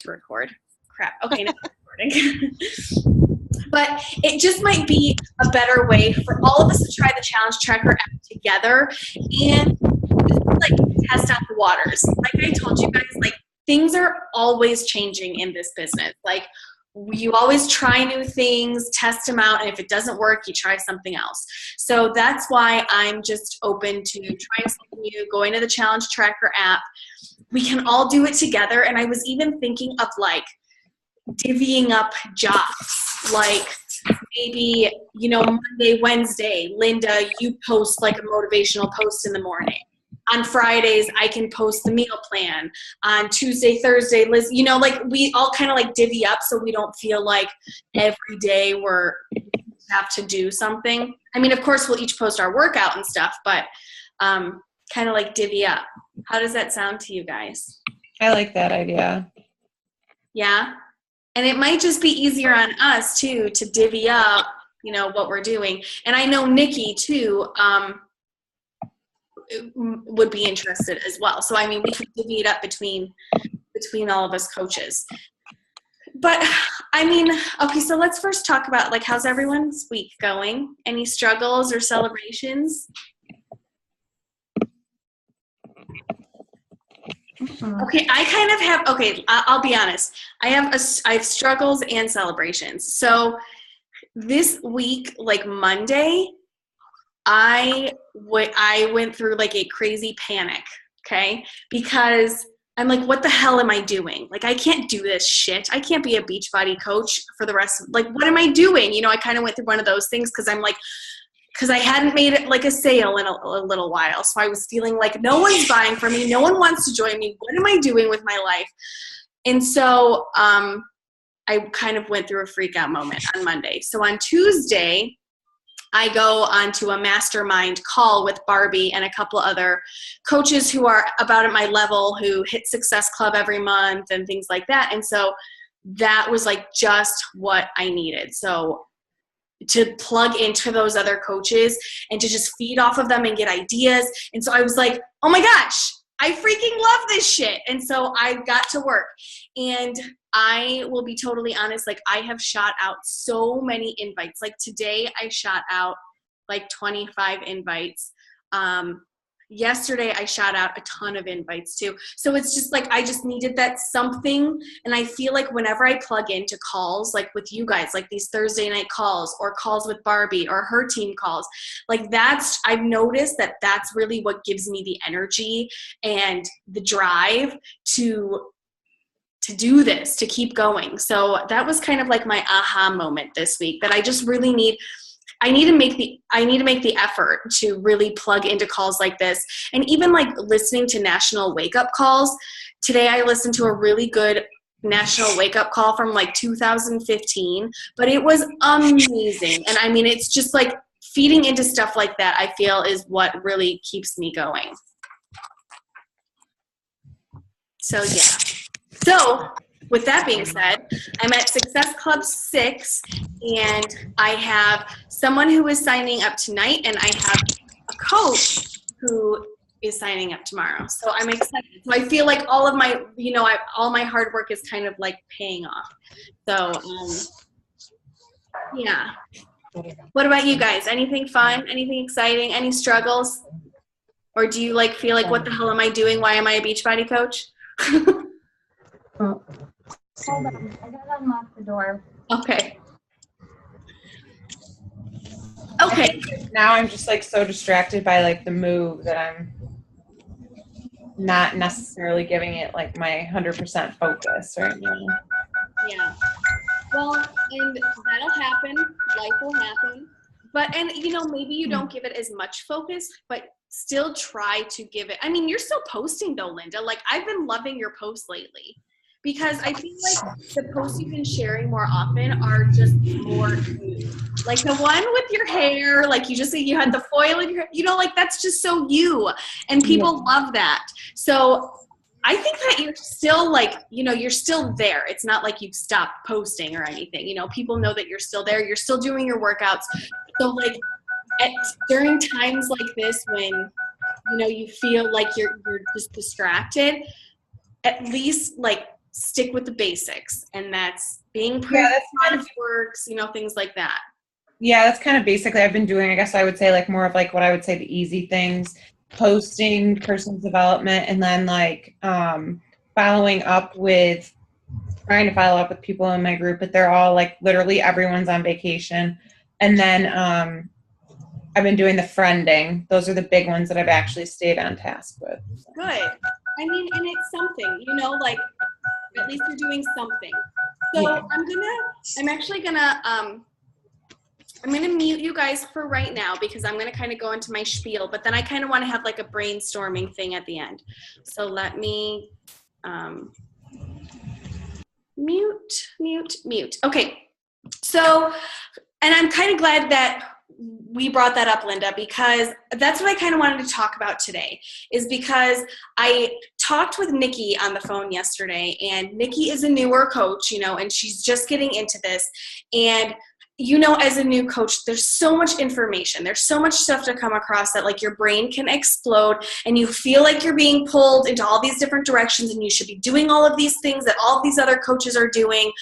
to record. Crap. Okay, now I'm recording. But it just might be a better way for all of us to try the challenge tracker app together and like test out the waters. Like I told you guys, like things are always changing in this business. Like you always try new things, test them out, and if it doesn't work, you try something else. So that's why I'm just open to trying something new, going to the challenge tracker app. We can all do it together. And I was even thinking of like divvying up jobs, like maybe, you know, Monday, Wednesday, Linda, you post like a motivational post in the morning. On Fridays, I can post the meal plan. On Tuesday, Thursday, Liz, you know, like we all kind of like divvy up so we don't feel like every day we're have to do something. I mean, of course, we'll each post our workout and stuff, but kind of like divvy up. How does that sound to you guys? I like that idea. Yeah. And it might just be easier on us too to divvy up, you know, what we're doing. And I know Nikki too would be interested as well. So I mean, we could divvy it up between all of us coaches. But I mean, okay, so let's first talk about like how's everyone's week going? Any struggles or celebrations? Okay, I kind of have, okay, I'll be honest. I have struggles and celebrations. So this week, like Monday, I went through like a crazy panic, okay? Because I'm like, what the hell am I doing? Like, I can't do this shit. I can't be a Beachbody coach for the rest of, like, what am I doing? You know, I kind of went through one of those things because I'm like, because I hadn't made it like a sale in a little while. So I was feeling like no one's buying from me. No one wants to join me. What am I doing with my life? And so I kind of went through a freak out moment on Monday. So on Tuesday, I go onto a mastermind call with Barbie and a couple other coaches who are about at my level, who hit Success Club every month and things like that. And so that was like just what I needed. So to plug into those other coaches and to just feed off of them and get ideas. And so I was like, oh my gosh, I freaking love this shit. And so I got to work. And I will be totally honest, like I have shot out so many invites. Like today I shot out like 25 invites. Yesterday I shot out a ton of invites too. So it's just like, I just needed that something. And I feel like whenever I plug into calls, like with you guys, like these Thursday night calls or calls with Barbie or her team calls, like I've noticed that that's really what gives me the energy and the drive to do this, to keep going. So that was kind of like my aha moment this week, that I just really I need to make the effort to really plug into calls like this. And even like listening to national wake up calls. Today I listened to a really good national wake up call from like 2015, but it was amazing. And I mean, it's just like feeding into stuff like that, I feel is what really keeps me going. So yeah. So with that being said, I'm at Success Club 6, and I have someone who is signing up tonight, and I have a coach who is signing up tomorrow. So I'm excited. So I feel like all of my, you know, all my hard work is kind of like paying off. So yeah. What about you guys? Anything fun? Anything exciting? Any struggles? Or do you like feel like, what the hell am I doing? Why am I a Beachbody coach? Hold on, I gotta unlock the door. Okay. Okay. Now I'm just like so distracted by like the move that I'm not necessarily giving it like my 100% focus right now. Yeah. Well, and that'll happen. Life will happen. But, and you know, maybe you don't give it as much focus, but still try to give it. I mean, you're still posting though, Linda. Like I've been loving your posts lately. Because I feel like the posts you've been sharing more often are just more you. Like the one with your hair, like you just say you had the foil in your hair, you know, like that's just so you. And people love that. So I think that you're still like, you know, you're still there. It's not like you've stopped posting or anything. You know, people know that you're still there. You're still doing your workouts. So like during times like this when, you know, you feel like you're just distracted, at least like stick with the basics, and that's being Yeah, proof that's kind of, works, things like that. yeah, that's kind of basically I've been doing, I guess I would say like more of like what I would say the easy things, posting personal development, and then like following up with trying to follow up with people in my group, but they're all like literally everyone's on vacation. And then I've been doing the friending. Those are the big ones that I've actually stayed on task with. Good. I mean, and it's something, like at least you're doing something. So Yeah. I'm gonna mute you guys for right now because I'm gonna kind of go into my spiel, but then I kind of want to have like a brainstorming thing at the end. So let me mute. Okay. So, and I'm kind of glad that we brought that up, Linda, because that's what I kind of wanted to talk about today, is because I talked with Nikki on the phone yesterday, and Nikki is a newer coach, and she's just getting into this. And as a new coach, there's so much information. There's so much stuff to come across that like your brain can explode, and you feel like you're being pulled into all these different directions, and you should be doing all of these things that all of these other coaches are doing.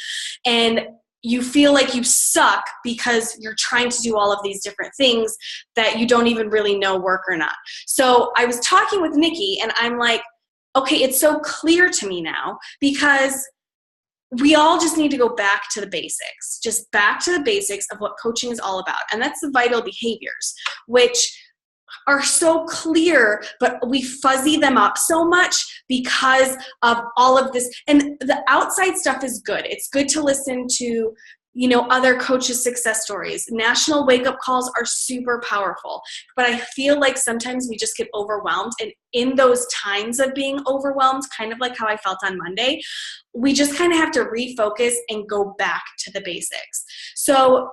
And you feel like you suck because you're trying to do all of these different things that you don't even really know work or not. So I was talking with Nikki, and I'm like, okay, it's so clear to me now, because we all just need to go back to the basics, just back to the basics of what coaching is all about. And that's the vital behaviors, which are so clear, but we fuzzy them up so much because of all of this. And the outside stuff is good. It's good to listen to, other coaches' success stories. National wake-up calls are super powerful. But I feel like sometimes we just get overwhelmed. And in those times of being overwhelmed, kind of like how I felt on Monday, we just kind of have to refocus and go back to the basics. So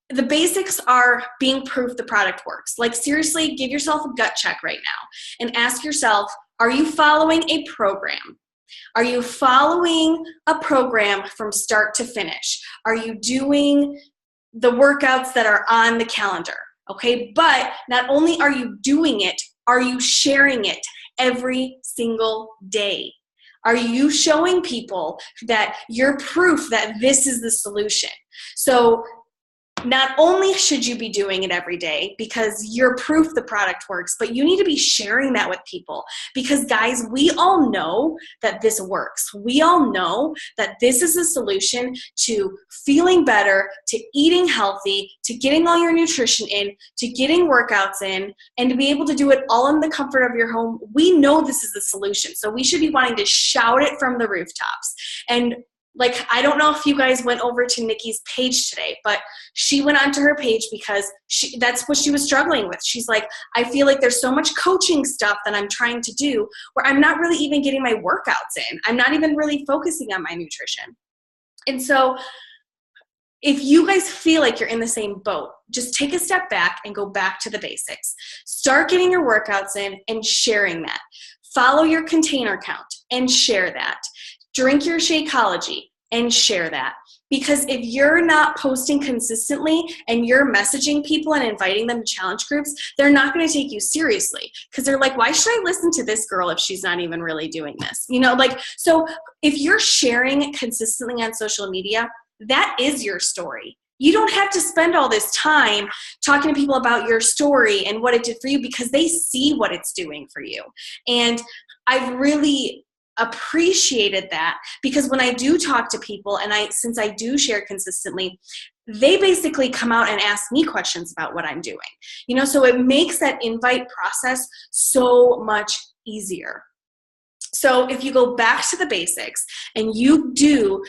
the basics are being proof the product works. Like, seriously, give yourself a gut check right now and ask yourself, are you following a program? Are you following a program from start to finish? Are you doing the workouts that are on the calendar? Okay, but not only are you doing it, are you sharing it every single day? Are you showing people that you're proof that this is the solution? So not only should you be doing it every day because you're proof the product works, but you need to be sharing that with people, because guys, we all know that this works. We all know that this is a solution to feeling better, to eating healthy, to getting all your nutrition in, to getting workouts in, and to be able to do it all in the comfort of your home. We know this is the solution. So we should be wanting to shout it from the rooftops. And like, I don't know if you guys went over to Nikki's page today, but she went onto her page because that's what she was struggling with. She's like, I feel like there's so much coaching stuff that I'm trying to do where I'm not really even getting my workouts in. I'm not even really focusing on my nutrition. And so if you guys feel like you're in the same boat, just take a step back and go back to the basics. Start getting your workouts in and sharing that. Follow your container count and share that. Drink your Shakeology and share that. Because if you're not posting consistently and you're messaging people and inviting them to challenge groups, they're not going to take you seriously, because they're like, why should I listen to this girl if she's not even really doing this? So if you're sharing consistently on social media, that is your story. You don't have to spend all this time talking to people about your story and what it did for you, because they see what it's doing for you. And I've really appreciated that, because when I do talk to people, and since I do share consistently, they basically come out and ask me questions about what I'm doing. So it makes that invite process so much easier. So if you go back to the basics and you do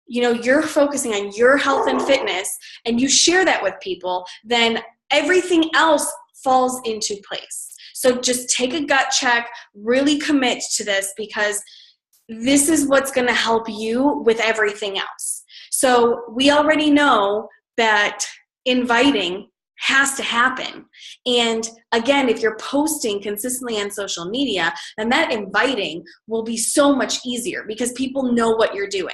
you're focusing on your health and fitness, and you share that with people, then everything else falls into place. So just take a gut check, really commit to this, because this is what's going to help you with everything else. So we already know that inviting has to happen. And again, if you're posting consistently on social media, then that inviting will be so much easier, because people know what you're doing.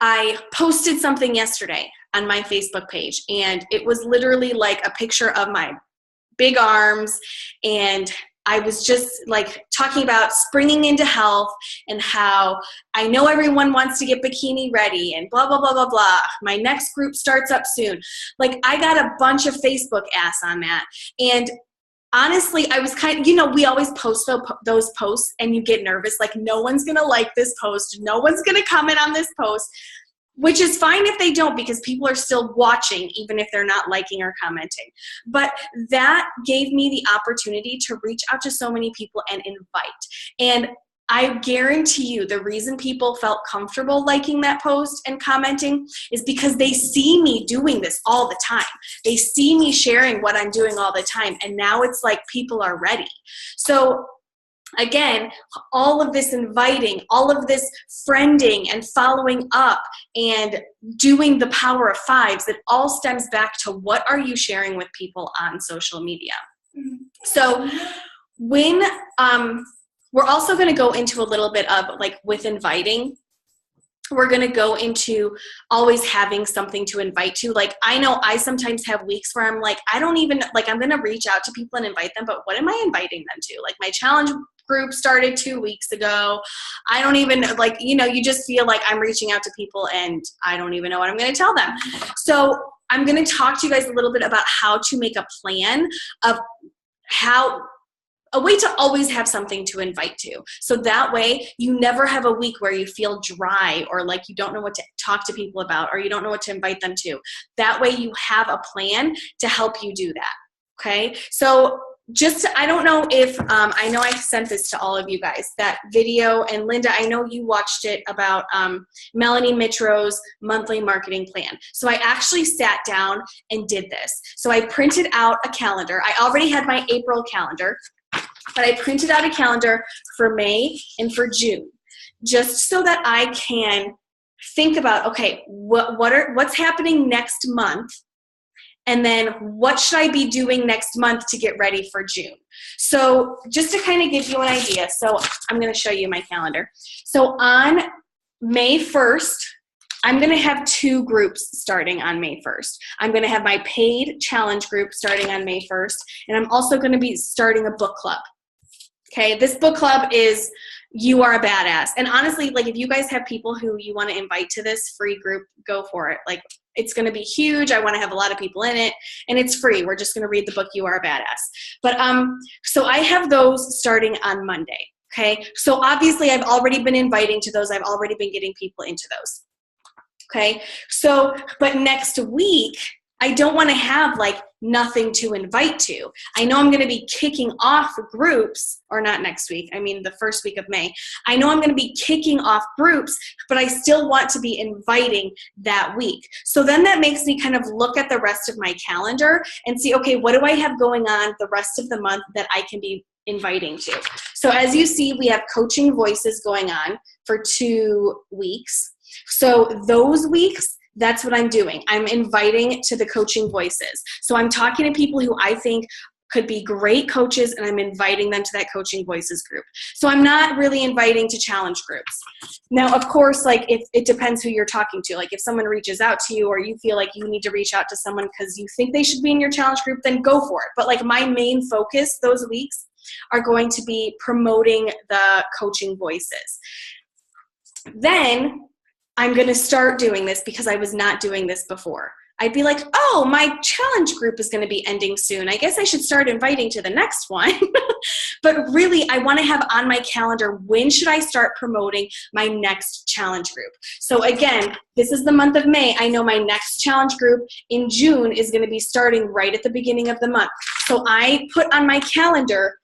I posted something yesterday on my Facebook page, and it was literally like a picture of my big arms, and I was just like talking about springing into health and how I know everyone wants to get bikini ready and blah, blah, blah, blah, blah. My next group starts up soon. Like I got a bunch of Facebook ass on that. And honestly, I was kind of, we always post those posts and you get nervous. Like no one's going to like this post. No one's going to comment on this post. Which is fine if they don't, because people are still watching, even if they're not liking or commenting. But that gave me the opportunity to reach out to so many people and invite. And I guarantee you the reason people felt comfortable liking that post and commenting is because they see me doing this all the time. They see me sharing what I'm doing all the time. And now it's like people are ready. So again, all of this inviting, all of this friending and following up and doing the power of fives, it all stems back to what are you sharing with people on social media. So when we're also going to go into a little bit of like with inviting, we're going to go into always having something to invite to. Like I know I sometimes have weeks where I'm like, I don't even, like I'm going to reach out to people and invite them, but what am I inviting them to? Like my challenge group started 2 weeks ago. I don't even like, you just feel like I'm reaching out to people and I don't even know what I'm going to tell them. So I'm going to talk to you guys a little bit about how to make a plan of a way to always have something to invite to. So that way you never have a week where you feel dry or like you don't know what to talk to people about or you don't know what to invite them to. That way you have a plan to help you do that. Okay. So I don't know if, I know I sent this to all of you guys, that video, and Linda, I know you watched it about Melanie Mitro's monthly marketing plan. So I actually sat down and did this. So I printed out a calendar. I already had my April calendar, but I printed out a calendar for May and for June, just so that I can think about, okay, what's happening next month? And then what should I be doing next month to get ready for June? So just to kind of give you an idea, so I'm going to show you my calendar. So on May 1st, I'm going to have 2 groups starting on May 1st. I'm going to have my paid challenge group starting on May 1st, and I'm also going to be starting a book club. Okay, this book club is You Are a Badass. And honestly, like if you guys have people who you want to invite to this free group, go for it. Like it's going to be huge. I want to have a lot of people in it, and it's free. We're just going to read the book You Are a Badass. But so I have those starting on Monday. Okay, so obviously I've already been inviting to those. I've already been getting people into those. Okay, so but next week I don't want to have like nothing to invite to. I know I'm going to be kicking off groups, or not next week, I mean the first week of May. I know I'm going to be kicking off groups, but I still want to be inviting that week. So then that makes me kind of look at the rest of my calendar and see, okay, what do I have going on the rest of the month that I can be inviting to? So as you see, we have coaching voices going on for 2 weeks. So those weeks, that's what I'm doing. I'm inviting to the coaching voices. So I'm talking to people who I think could be great coaches, and I'm inviting them to that coaching voices group. So I'm not really inviting to challenge groups. Now, of course, like it depends who you're talking to. Like if someone reaches out to you or you feel like you need to reach out to someone because you think they should be in your challenge group, then go for it. But like my main focus those weeks are going to be promoting the coaching voices. Then I'm going to start doing this because I was not doing this before. I'd be like, oh, my challenge group is going to be ending soon. I guess I should start inviting to the next one. But really, I want to have on my calendar, when should I start promoting my next challenge group? So again, this is the month of May. I know my next challenge group in June is going to be starting right at the beginning of the month. So I put on my calendar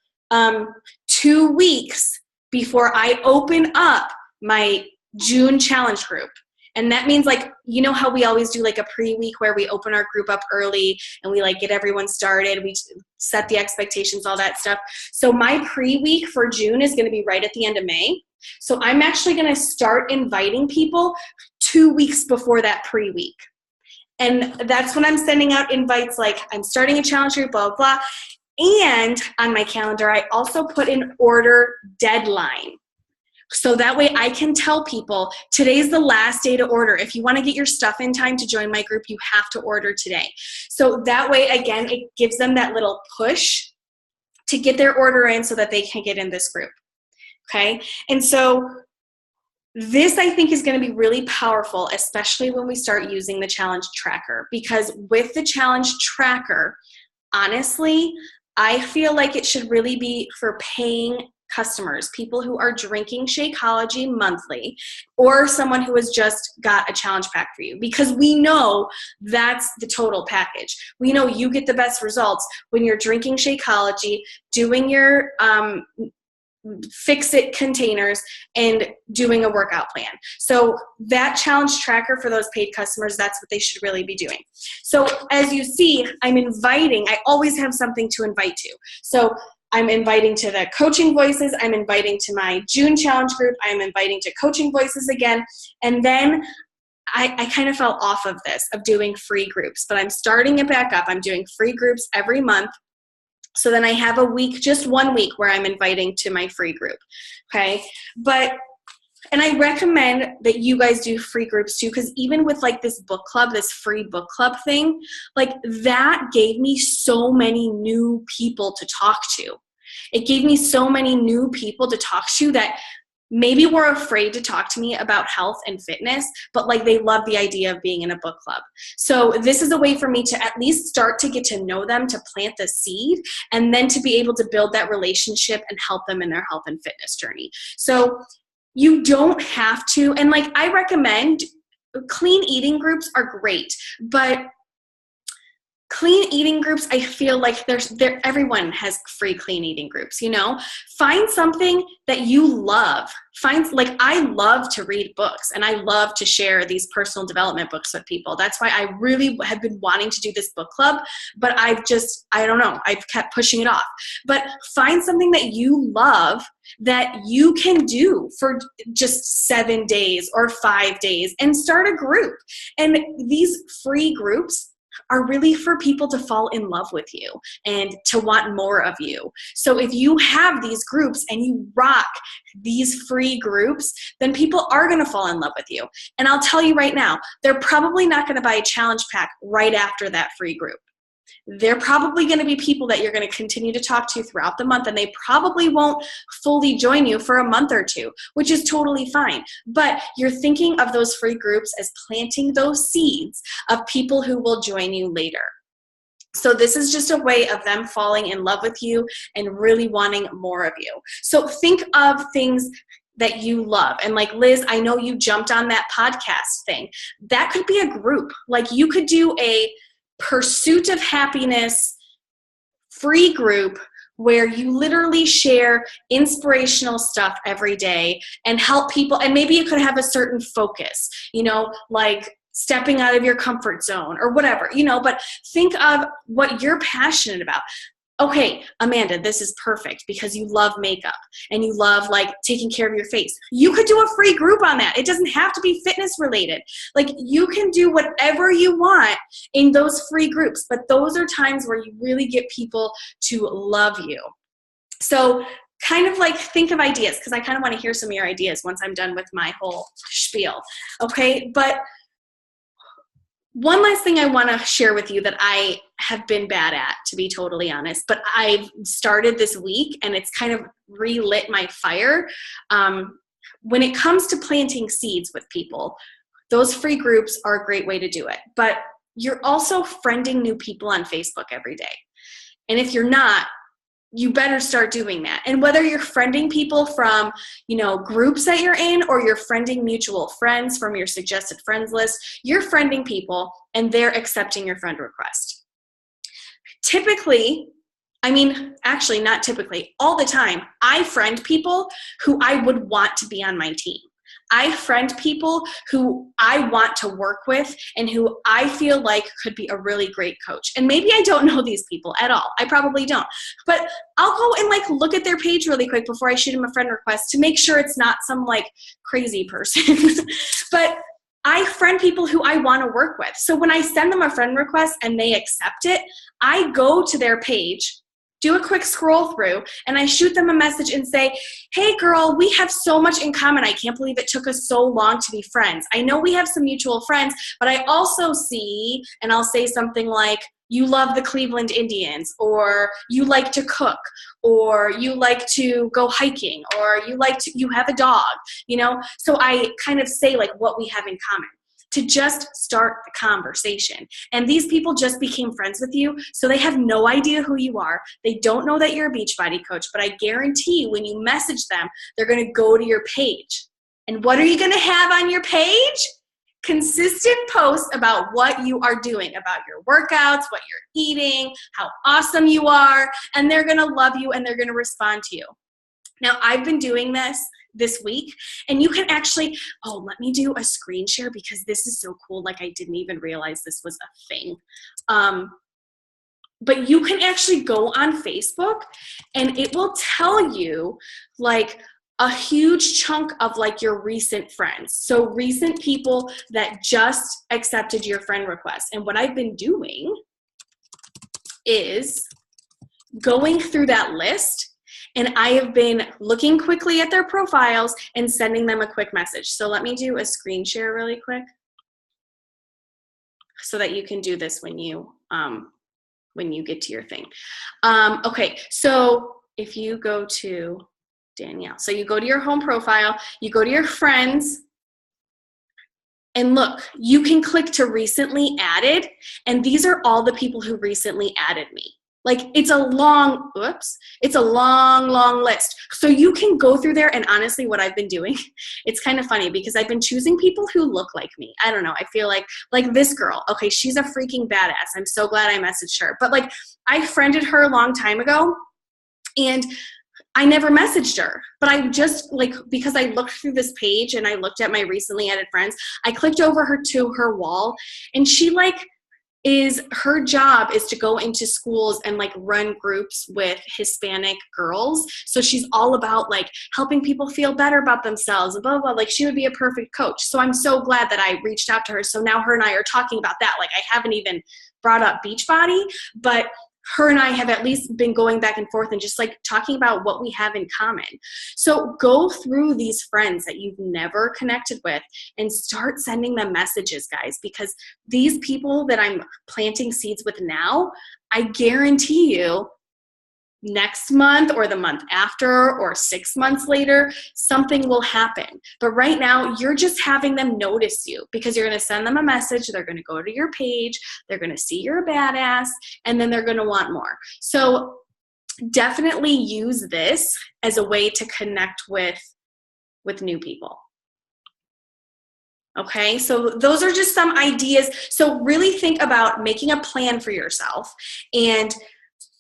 2 weeks before I open up my June challenge group. And that means, like, you know how we always do like a pre-week where we open our group up early and we like get everyone started, we set the expectations, all that stuff. So my pre-week for June is going to be right at the end of May. So I'm actually going to start inviting people 2 weeks before that pre-week. And that's when I'm sending out invites like, I'm starting a challenge group, blah, blah, blah. And on my calendar, I also put an order deadline. So that way I can tell people today's the last day to order. If you want to get your stuff in time to join my group, you have to order today. So that way, again, it gives them that little push to get their order in so that they can get in this group. Okay. And so this, I think, is going to be really powerful, especially when we start using the challenge tracker, because with the challenge tracker, honestly, I feel like it should really be for paying customers, people who are drinking Shakeology monthly, or someone who has just got a challenge pack for you, because we know that's the total package. We know you get the best results when you're drinking Shakeology, doing your fix-it containers, and doing a workout plan. So that challenge tracker for those paid customers, that's what they should really be doing. So as you see, I always have something to invite to. So I'm inviting to the Coaching Voices, I'm inviting to my June challenge group, I'm inviting to Coaching Voices again, and then I kind of fell off of this, of doing free groups, but I'm starting it back up. I'm doing free groups every month. So then I have a week, just 1 week, where I'm inviting to my free group, okay? And I recommend that you guys do free groups too, because even with like this book club, this free book club thing, like that gave me so many new people to talk to. It gave me so many new people to talk to that maybe were afraid to talk to me about health and fitness, but like they love the idea of being in a book club. So this is a way for me to at least start to get to know them, to plant the seed, and then to be able to build that relationship and help them in their health and fitness journey. So you don't have to, and like I recommend, clean eating groups are great, but clean eating groups, I feel like everyone has free clean eating groups, you know? Find something that you love. I love to read books, and I love to share these personal development books with people. That's why I really have been wanting to do this book club, but I've kept pushing it off. But find something that you love that you can do for just 7 days or 5 days and start a group. And these free groups are really for people to fall in love with you and to want more of you. So if you have these groups and you rock these free groups, then people are going to fall in love with you. And I'll tell you right now, they're probably not going to buy a challenge pack right after that free group. They're probably going to be people that you're going to continue to talk to throughout the month, and they probably won't fully join you for a month or two, which is totally fine. But you're thinking of those free groups as planting those seeds of people who will join you later. So this is just a way of them falling in love with you and really wanting more of you. So think of things that you love. And like Liz, I know you jumped on that podcast thing. That could be a group. Like you could do a Pursuit of Happiness free group where you literally share inspirational stuff every day and help people. And maybe you could have a certain focus, you know, like stepping out of your comfort zone or whatever, you know, but think of what you're passionate about. Okay, Amanda, this is perfect because you love makeup and you love like taking care of your face. You could do a free group on that. It doesn't have to be fitness related. Like you can do whatever you want in those free groups, but those are times where you really get people to love you. So kind of like think of ideas, because I kind of want to hear some of your ideas once I'm done with my whole spiel. Okay, but one last thing I want to share with you that I have been bad at, to be totally honest, but I've started this week and it's kind of relit my fire. When it comes to planting seeds with people, those free groups are a great way to do it. But you're also friending new people on Facebook every day. And if you're not, you better start doing that. And whether you're friending people from, you know, groups that you're in, or you're friending mutual friends from your suggested friends list, you're friending people and they're accepting your friend request. Typically, actually not typically, all the time, I friend people who I would want to be on my team. I friend people who I want to work with and who I feel like could be a really great coach. And maybe I don't know these people at all. I probably don't. But I'll go and like look at their page really quick before I shoot them a friend request to make sure it's not some like crazy person. But I friend people who I want to work with. So when I send them a friend request and they accept it, I go to their page, do a quick scroll through, and I shoot them a message and say, hey girl, we have so much in common. I can't believe it took us so long to be friends. I know we have some mutual friends, but I also see, and I'll say something like, you love the Cleveland Indians, or you like to cook, or you like to go hiking, or you have a dog, you know? So I kind of say like what we have in common to just start the conversation. And these people just became friends with you, so they have no idea who you are. They don't know that you're a Beachbody coach, but I guarantee when you message them, they're going to go to your page. And what are you going to have on your page? Consistent posts about what you are doing, about your workouts, what you're eating, how awesome you are, and they're going to love you and they're going to respond to you. Now, I've been doing this week, and you can actually, let me do a screen share because this is so cool. Like, I didn't even realize this was a thing. But you can actually go on Facebook and it will tell you like a huge chunk of like your recent friends. So recent people that just accepted your friend request. And what I've been doing is going through that list, and I have been looking quickly at their profiles and sending them a quick message. So let me do a screen share really quick so that you can do this when you get to your thing. Okay, so if you go to Danielle, so you go to your home profile, you go to your friends, and look, you can click to recently added, and these are all the people who recently added me. Like, it's a long list. So you can go through there, and honestly, what I've been doing, it's kind of funny because I've been choosing people who look like me. I don't know. I feel like this girl, okay, she's a freaking badass. I'm so glad I messaged her. But like, I friended her a long time ago, and I never messaged her, but I just because I looked through this page and I looked at my recently added friends, I clicked over her to her wall, and she her job is to go into schools and run groups with Hispanic girls. So she's all about helping people feel better about themselves and blah, blah, blah. She would be a perfect coach. So I'm so glad that I reached out to her. So now her and I are talking about that. I haven't even brought up Beachbody, but her and I have at least been going back and forth and just talking about what we have in common. So go through these friends that you've never connected with and start sending them messages, guys, because these people that I'm planting seeds with now, I guarantee you next month or the month after or 6 months later, something will happen. But right now, you're just having them notice you because you're going to send them a message. They're going to go to your page. They're going to see you're a badass, and then they're going to want more. So definitely use this as a way to connect with new people. Okay, so those are just some ideas. So really think about making a plan for yourself and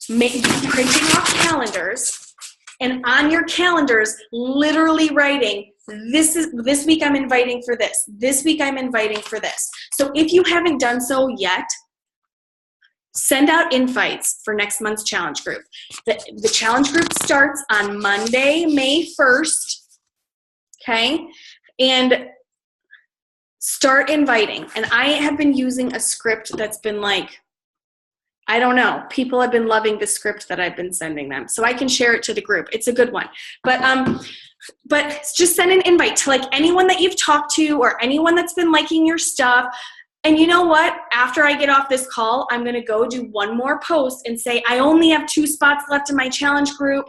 printing off calendars, and on your calendars literally writing, this week I'm inviting for this week I'm inviting for this. So if you haven't done so yet, send out invites for next month's challenge group. The challenge group starts on Monday, May 1st, okay, and start inviting. And I have been using a script that's been I don't know. People have been loving the script that I've been sending them. So I can share it to the group. It's a good one. But just send an invite to anyone that you've talked to or anyone that's been liking your stuff. And you know what? After I get off this call, I'm going to go do one more post and say, I only have 2 spots left in my challenge group.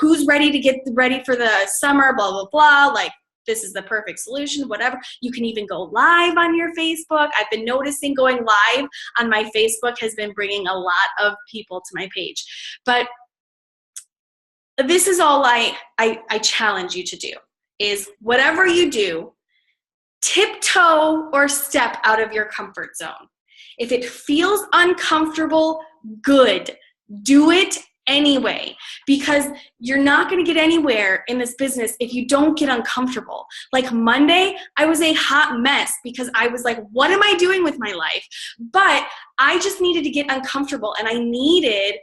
Who's ready to get ready for the summer, blah, blah, blah. This is the perfect solution, whatever. You can even go live on your Facebook. I've been noticing going live on my Facebook has been bringing a lot of people to my page. But this is all I challenge you to do, is whatever you do, tiptoe or step out of your comfort zone. If it feels uncomfortable, good. Do it anyway, because you're not going to get anywhere in this business if you don't get uncomfortable. Monday, I was a hot mess because I was what am I doing with my life? But I just needed to get uncomfortable, and I needed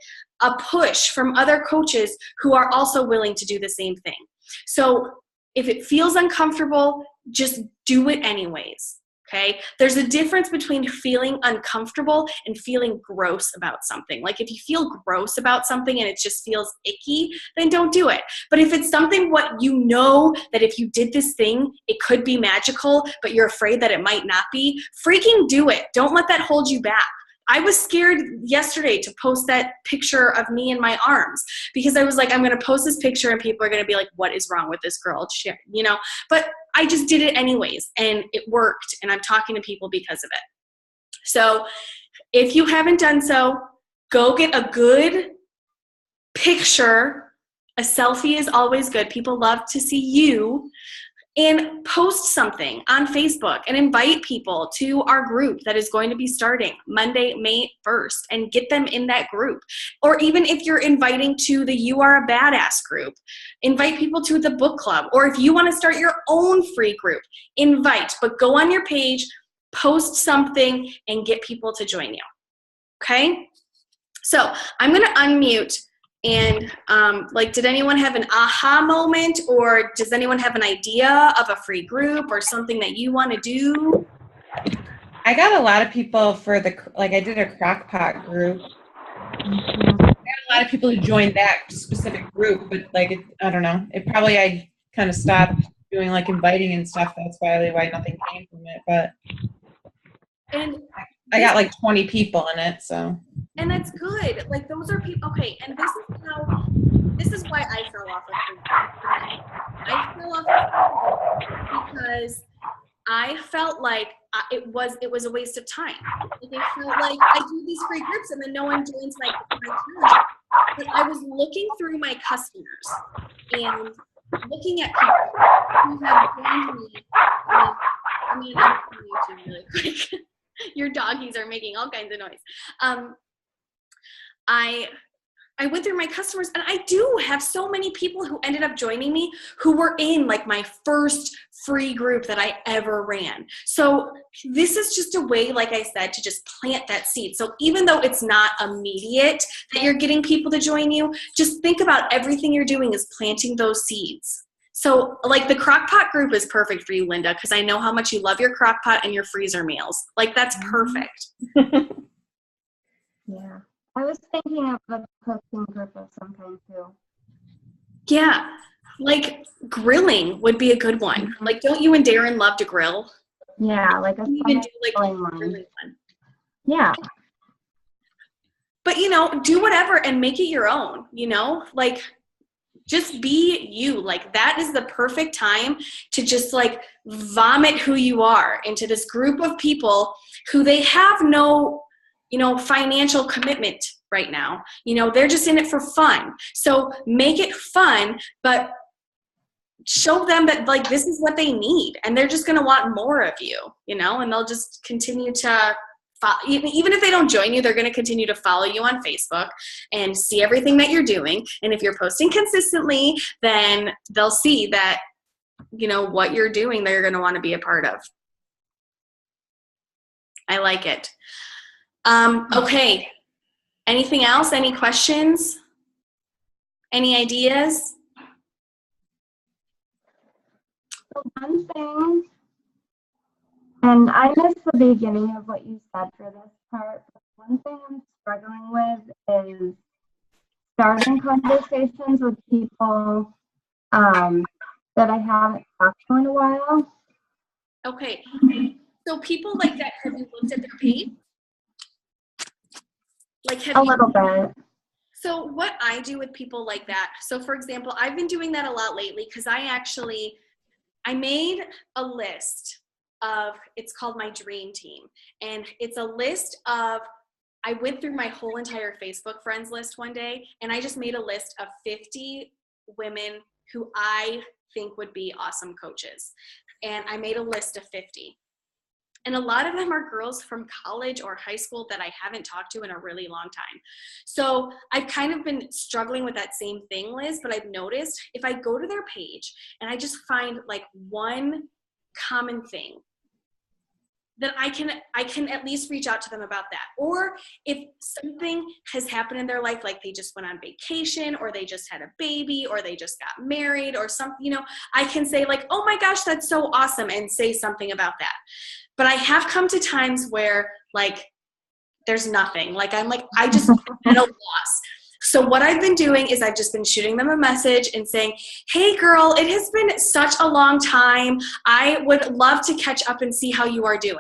a push from other coaches who are also willing to do the same thing. So if it feels uncomfortable, just do it anyways. Okay, there's a difference between feeling uncomfortable and feeling gross about something. If you feel gross about something and it just feels icky, then don't do it. But if it's something that if you did this thing, it could be magical, but you're afraid that it might not be, freaking do it. Don't let that hold you back. I was scared yesterday to post that picture of me in my arms because I was like, I'm going to post this picture and people are going to be like, what is wrong with this girl? You know, but I just did it anyways and it worked and I'm talking to people because of it. So if you haven't done so, go get a good picture. A selfie is always good. People love to see you. And post something on Facebook and invite people to our group that is going to be starting Monday, May 1st, and get them in that group. Or even if you're inviting to the You Are a Badass group, invite people to the book club. Or if you want to start your own free group, invite. But go on your page, post something, and get people to join you. Okay? So I'm going to unmute. And did anyone have an aha moment, or does anyone have an idea of a free group or something that you want to do? I got a lot of people for I did a crockpot group. I got a lot of people who joined that specific group, but I don't know. I kind of stopped doing inviting and stuff. That's probably why nothing came from it. But I got 20 people in it, so. And that's good. Those are people. Okay, and this is why I fell off of Facebook. I fell off of Facebook because I felt like it was a waste of time. I felt like I do these free groups and then no one joins my challenge. But I was looking through my customers and looking at people who have joined me. I'm on YouTube really quick. Your doggies are making all kinds of noise. I went through my customers, and I do have so many people who ended up joining me who were in my first free group that I ever ran. So this is just a way, like I said, to just plant that seed. So even though it's not immediate that you're getting people to join you, just think about everything you're doing is planting those seeds. So the crockpot group is perfect for you, Linda, because I know how much you love your crockpot and your freezer meals. That's perfect. Yeah. I was thinking of a cooking group of some kind too. Yeah. Grilling would be a good one. Don't you and Darren love to grill? Yeah, a even do grilling one. Yeah. But do whatever and make it your own, just be you. That is the perfect time to just vomit who you are into this group of people who they have no financial commitment right now. They're just in it for fun. So make it fun, but show them that this is what they need, and they're just going to want more of you, and they'll just continue to follow. Even if they don't join you, they're going to continue to follow you on Facebook and see everything that you're doing. And if you're posting consistently, then they'll see that, what you're doing, they're going to want to be a part of. I like it. Okay. Anything else? Any questions? Any ideas? So one thing, and I missed the beginning of what you said for this part, but one thing I'm struggling with is starting conversations with people that I haven't talked to in a while. Okay. So people like that, have you looked at their page? A little bit. So what I do with people like that, so for example, I've been doing that a lot lately because I made a list of, it's called my dream team. And it's a list of, I went through my whole entire Facebook friends list one day, and I just made a list of 50 women who I think would be awesome coaches. And I made a list of 50. And a lot of them are girls from college or high school that I haven't talked to in a really long time. So I've kind of been struggling with that same thing, Liz, but I've noticed if I go to their page and I just find one common thing, then I can at least reach out to them about that. Or if something has happened in their life, like they just went on vacation, or they just had a baby, or they just got married, or something, I can say oh my gosh, that's so awesome, and say something about that. But I have come to times where there's nothing. I just at a loss. So what I've been doing is I've just been shooting them a message and saying, hey girl, it has been such a long time. I would love to catch up and see how you are doing.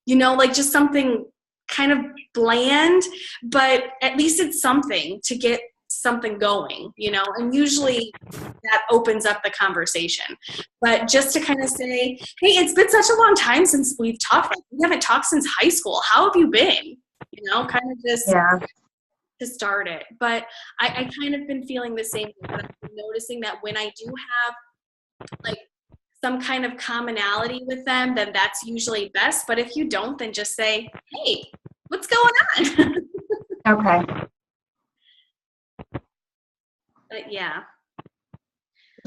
Just something kind of bland, but at least it's something to get something going, you know, and usually that opens up the conversation. But just to kind of say, hey, it's been such a long time since we've talked. Like, we haven't talked since high school. How have you been? You know, kind of just to start it. But I kind of been feeling the same thing. I've been noticing that when I do have like some kind of commonality with them, then that's usually best. But if you don't, then just say, hey, what's going on? Okay. But yeah.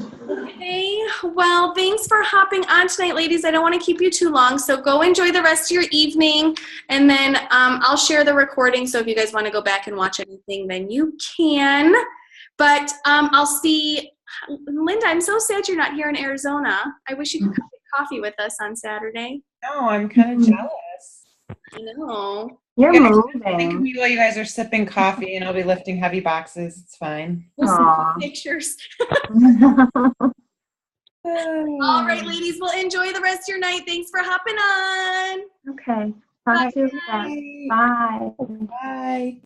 Okay, well, thanks for hopping on tonight, ladies. I don't want to keep you too long, so go enjoy the rest of your evening, and then I'll share the recording, so if you guys want to go back and watch anything, then you can. But I'll see, Linda, I'm so sad you're not here in Arizona. I wish you could come get coffee with us on Saturday. No, I'm kind of jealous. I know. You're Think of moving. me while you guys are sipping coffee, and I'll be lifting heavy boxes. It's fine. We'll Aw. see pictures. Oh. All right, ladies, well, enjoy the rest of your night. Thanks for hopping on. Okay. Talk to you again. Bye. Bye.